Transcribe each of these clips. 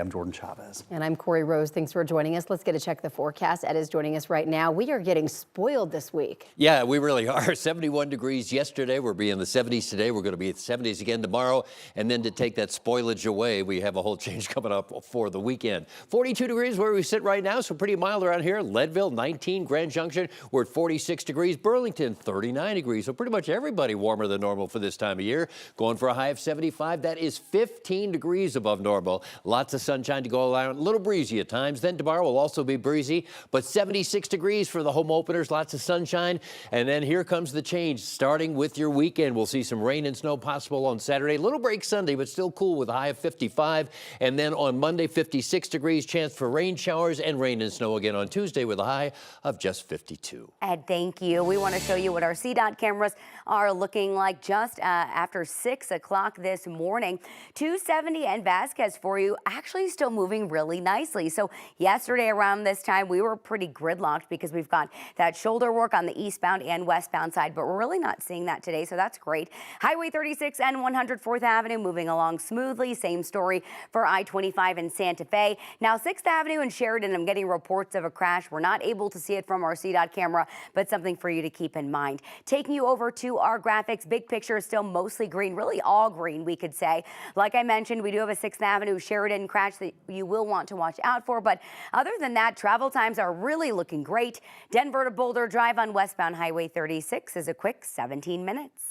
I'm Jordan Chavez. And I'm Corey Rose. Thanks for joining us. Let's get a check of the forecast. Ed is joining us right now. We are getting spoiled this week. Yeah, we really are. 71 degrees yesterday. We'll be in the 70s today. We're going to be at the 70s again tomorrow. And then to take that spoilage away, we have a whole change coming up for the weekend. 42 degrees where we sit right now, so pretty mild around here. Leadville, 19. Grand Junction, we're at 46 degrees. Burlington, 39 degrees. So pretty much everybody warmer than normal for this time of year. Going for a high of 75. That is 15 degrees above normal. Lots of sunshine to go around. A little breezy at times. Then tomorrow will also be breezy, but 76 degrees for the home openers. Lots of sunshine. And then here comes the change. Starting with your weekend, we'll see some rain and snow possible on Saturday. Little break Sunday, but still cool with a high of 55. And then on Monday, 56 degrees. Chance for rain showers and rain and snow again on Tuesday with a high of just 52. Ed, thank you. We want to show you what our CDOT cameras are looking like just after 6 o'clock this morning. 270 and Vasquez for you, actually still moving really nicely. So yesterday around this time, we were pretty gridlocked because we've got that shoulder work on the eastbound and westbound side, but we're really not seeing that today, so that's great. Highway 36 and 104th Avenue moving along smoothly. Same story for I-25 in Santa Fe. Now 6th Avenue and Sheridan, I'm getting reports of a crash. We're not able to see it from our CDOT camera, but something for you to keep in mind. Taking you over to our graphics, big picture is still mostly green, really all green, we could say. Like I mentioned, we do have a 6th Avenue Sheridan crash that you will want to watch out for, but other than that, travel times are really looking great. Denver to Boulder Drive on westbound Highway 36 is a quick 17 minutes.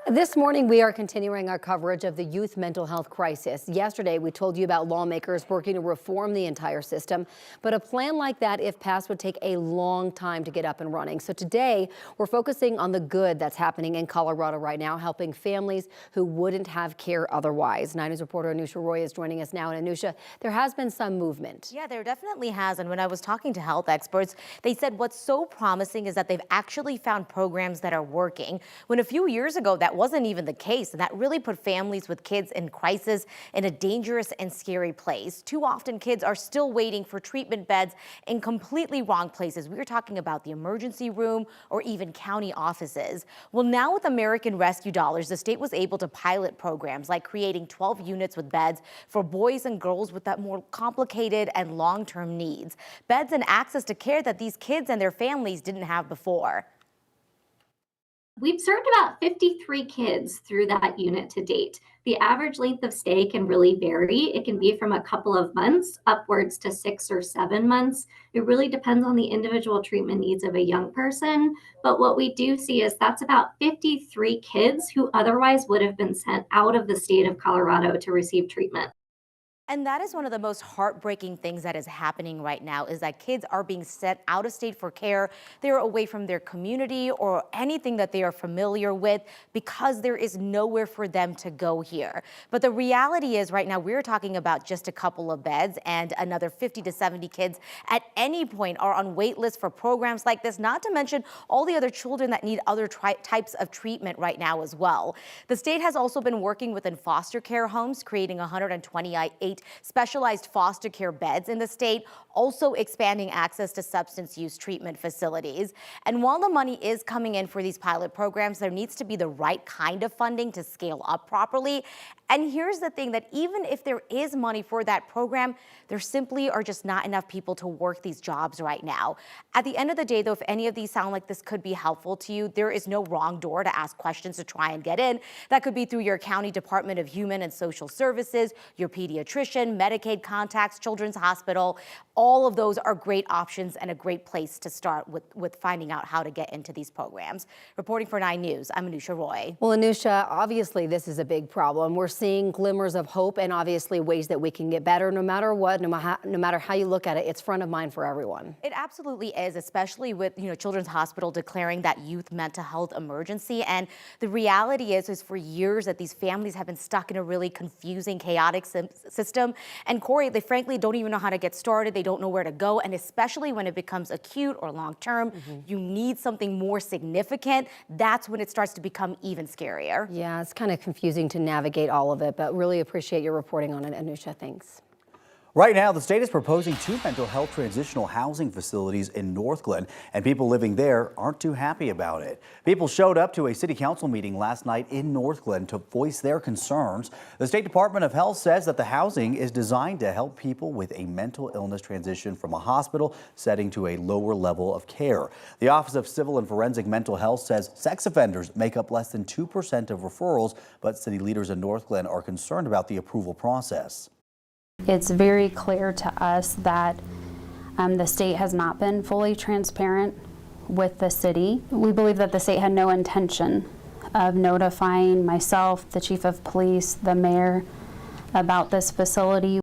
This morning, we are continuing our coverage of the youth mental health crisis. Yesterday, we told you about lawmakers working to reform the entire system, but a plan like that, if passed, would take a long time to get up and running. So today, we're focusing on the good that's happening in Colorado right now, helping families who wouldn't have care otherwise. 9 News reporter Anusha Roy is joining us now. And Anusha, there has been some movement. Yeah, there definitely has. And when I was talking to health experts, they said what's so promising is that they've actually found programs that are working. When a few years ago, that wasn't even the case, and that really put families with kids in crisis in a dangerous and scary place. Too often, kids are still waiting for treatment beds in completely wrong places. We were talking about the emergency room or even county offices. Well, now with American Rescue dollars, the state was able to pilot programs like creating 12 units with beds for boys and girls with that more complicated and long-term needs. Beds and access to care that these kids and their families didn't have before. We've served about 53 kids through that unit to date. The average length of stay can really vary. It can be from a couple of months upwards to 6 or 7 months. It really depends on the individual treatment needs of a young person. But what we do see is that's about 53 kids who otherwise would have been sent out of the state of Colorado to receive treatment. And that is one of the most heartbreaking things that is happening right now, is that kids are being sent out of state for care. They're away from their community or anything that they are familiar with because there is nowhere for them to go here. But the reality is right now we're talking about just a couple of beds, and another 50 to 70 kids at any point are on wait lists for programs like this, not to mention all the other children that need other types of treatment right now as well. The state has also been working within foster care homes, creating 128 specialized foster care beds in the state, also expanding access to substance use treatment facilities. And while the money is coming in for these pilot programs, there needs to be the right kind of funding to scale up properly. And here's the thing, that even if there is money for that program, there simply are just not enough people to work these jobs right now. At the end of the day, though, if any of these sound like this could be helpful to you, there is no wrong door to ask questions to try and get in. That could be through your county Department of Human and Social Services, your pediatrician, Medicaid contacts, Children's Hospital. All of those are great options and a great place to start with finding out how to get into these programs. Reporting for 9 News, I'm Anusha Roy. Well, Anusha, obviously this is a big problem. We're seeing glimmers of hope and obviously ways that we can get better no matter what, no matter how you look at it. It's front of mind for everyone. It absolutely is, especially with Children's Hospital declaring that youth mental health emergency. And the reality is for years that these families have been stuck in a really confusing, chaotic system. And Corey, they frankly don't even know how to get started. They don't know where to go. And especially when it becomes acute or long-term, you need something more significant. That's when it starts to become even scarier. Yeah, it's kind of confusing to navigate all of it, but really appreciate your reporting on it, Anusha. Thanks. Right now, the state is proposing 2 mental health transitional housing facilities in Northglenn, and people living there aren't too happy about it. People showed up to a city council meeting last night in Northglenn to voice their concerns. The State Department of Health says that the housing is designed to help people with a mental illness transition from a hospital setting to a lower level of care. The Office of Civil and Forensic Mental Health says sex offenders make up less than 2% of referrals, but city leaders in Northglenn are concerned about the approval process. It's very clear to us that the state has not been fully transparent with the city. We believe that the state had no intention of notifying myself, the chief of police, the mayor about this facility.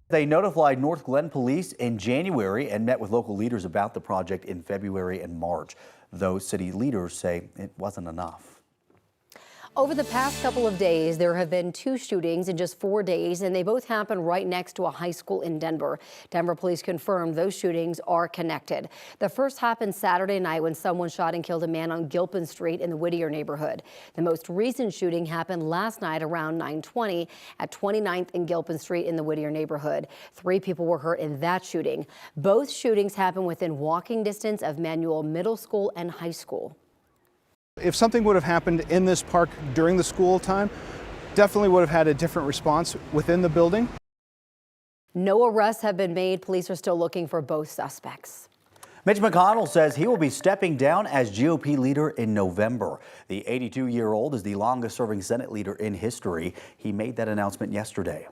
They notified Northglenn Police in January and met with local leaders about the project in February and March. Those city leaders say it wasn't enough. Over the past couple of days, there have been 2 shootings in just 4 days, and they both happened right next to a high school in Denver. Denver police confirmed those shootings are connected. The first happened Saturday night when someone shot and killed a man on Gilpin Street in the Whittier neighborhood. The most recent shooting happened last night around 9:20 at 29th and Gilpin Street in the Whittier neighborhood. 3 people were hurt in that shooting. Both shootings happened within walking distance of Manual Middle School and High School. If something would have happened in this park during the school time, definitely would have had a different response within the building. No arrests have been made. Police are still looking for both suspects. Mitch McConnell says he will be stepping down as GOP leader in November. The 82-year-old is the longest-serving Senate leader in history. He made that announcement yesterday.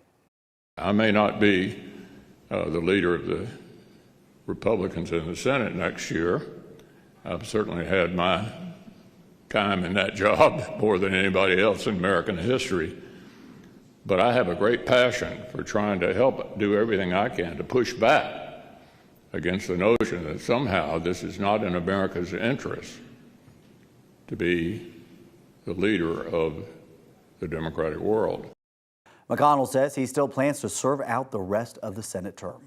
I may not be the leader of the Republicans in the Senate next year. I've certainly had my time in that job more than anybody else in American history. But I have a great passion for trying to help do everything I can to push back against the notion that somehow this is not in America's interest to be the leader of the democratic world. McConnell says he still plans to serve out the rest of the Senate term.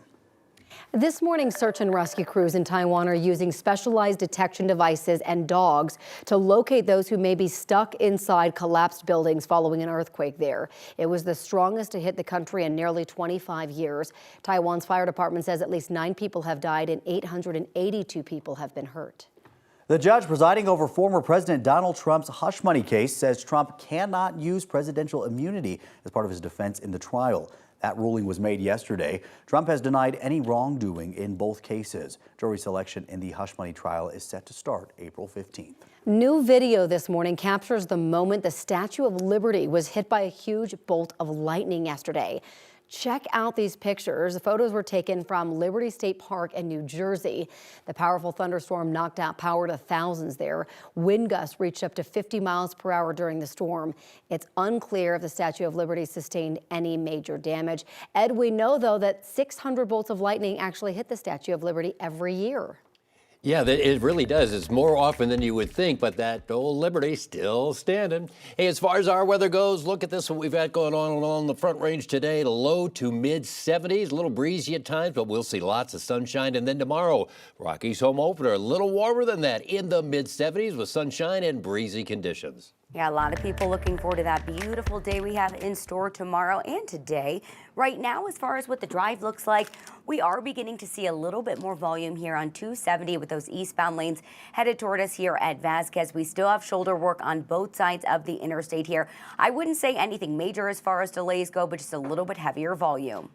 This morning, search and rescue crews in Taiwan are using specialized detection devices and dogs to locate those who may be stuck inside collapsed buildings following an earthquake there. It was the strongest to hit the country in nearly 25 years. Taiwan's fire department says at least 9 people have died and 882 people have been hurt. The judge presiding over former President Donald Trump's hush money case says Trump cannot use presidential immunity as part of his defense in the trial. That ruling was made yesterday. Trump has denied any wrongdoing in both cases. Jury selection in the hush money trial is set to start April 15th. New video this morning captures the moment the Statue of Liberty was hit by a huge bolt of lightning yesterday. Check out these pictures. The photos were taken from Liberty State Park in New Jersey. The powerful thunderstorm knocked out power to thousands there. Wind gusts reached up to 50 miles per hour during the storm. It's unclear if the Statue of Liberty sustained any major damage. Ed, we know, though, that 600 bolts of lightning actually hit the Statue of Liberty every year. Yeah, it really does. It's more often than you would think, but that old Liberty still standing. Hey, as far as our weather goes, look at this, what we've had going on along the Front Range today. Low to mid 70s, a little breezy at times, but we'll see lots of sunshine. And then tomorrow, Rockies home opener, a little warmer than that, in the mid 70s with sunshine and breezy conditions. Yeah, a lot of people looking forward to that beautiful day we have in store tomorrow and today. Right now, as far as what the drive looks like, we are beginning to see a little bit more volume here on 270 with those eastbound lanes headed toward us here at Vasquez. We still have shoulder work on both sides of the interstate here. I wouldn't say anything major as far as delays go, but just a little bit heavier volume.